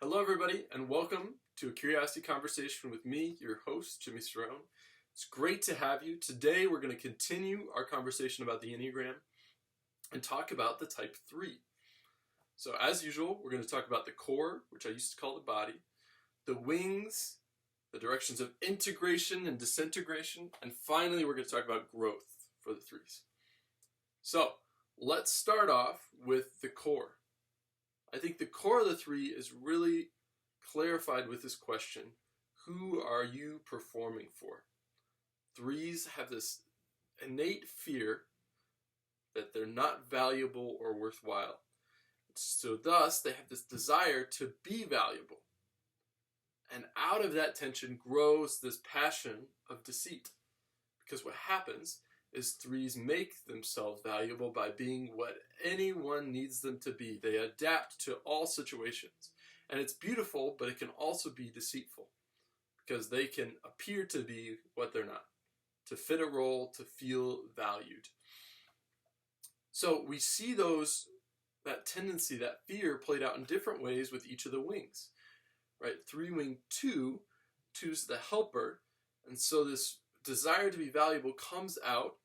Hello, everybody, and welcome to a Curiosity Conversation with me, your host, Jimmy Cerrone. It's great to have you. Today, we're going to continue our conversation about the Enneagram and talk about the type 3. So, as usual, we're going to talk about the core, which I used to call the body, the wings, the directions of integration and disintegration, and finally, we're going to talk about growth for the 3s. So, let's start off with the core. I think the core of the 3 is really clarified with this question: who are you performing for? 3s have this innate fear that they're not valuable or worthwhile. So thus, they have this desire to be valuable. And out of that tension grows this passion of deceit. Because what happens is 3s make themselves valuable by being what anyone needs them to be. They adapt to all situations. And it's beautiful, but it can also be deceitful because they can appear to be what they're not, to fit a role, to feel valued. So we see that tendency, that fear played out in different ways with each of the wings, right? 3 wing 2, 2's the helper. And so this desire to be valuable comes out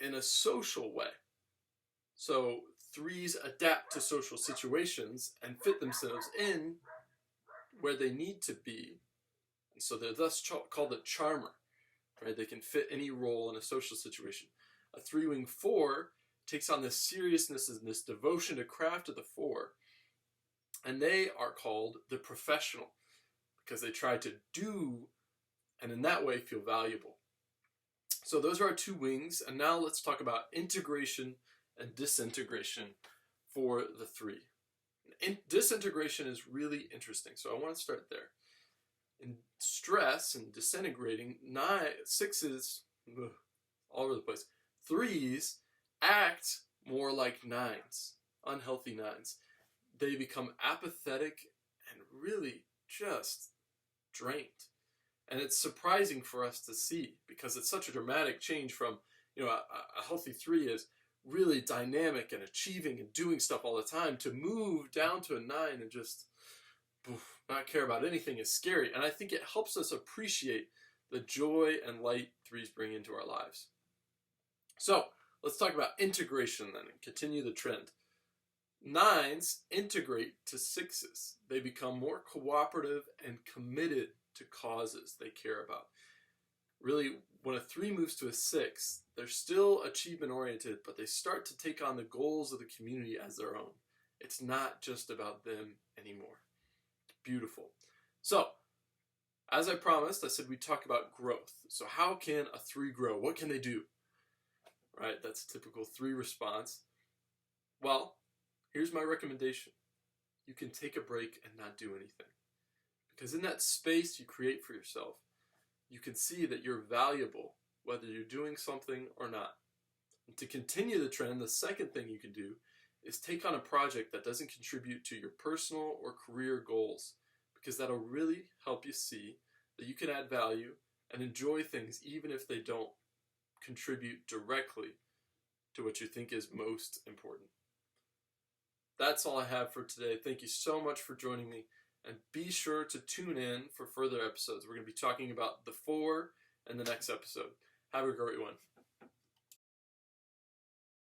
in a social way. So 3s adapt to social situations and fit themselves in where they need to be. And so they're thus called a charmer, right? They can fit any role in a social situation. A 3 wing 4 takes on this seriousness and this devotion to craft of the 4. And they are called the professional because they try to do and in that way feel valuable. So those are our 2 wings, and now let's talk about integration and disintegration for the 3. Disintegration is really interesting, so I want to start there. In stress and disintegrating, 6s, all over the place. 3s act more like 9s, unhealthy 9s. They become apathetic and really just drained. And it's surprising for us to see because it's such a dramatic change from, a healthy 3 is really dynamic and achieving and doing stuff all the time, to move down to a 9 and just not care about anything is scary. And I think it helps us appreciate the joy and light 3s bring into our lives. So let's talk about integration then and continue the trend. 9s integrate to 6s. They become more cooperative and committed to causes they care about. Really, when a 3 moves to a 6, they're still achievement oriented, but they start to take on the goals of the community as their own. It's not just about them anymore. Beautiful. So, as I promised, I said we'd talk about growth. So how can a 3 grow? What can they do? Right, that's a typical 3 response. Well, here's my recommendation. You can take a break and not do anything. Because in that space you create for yourself, you can see that you're valuable, whether you're doing something or not. And to continue the trend, the second thing you can do is take on a project that doesn't contribute to your personal or career goals, because that'll really help you see that you can add value and enjoy things even if they don't contribute directly to what you think is most important. That's all I have for today. Thank you so much for joining me. And be sure to tune in for further episodes. We're going to be talking about the 4 in the next episode. Have a great one.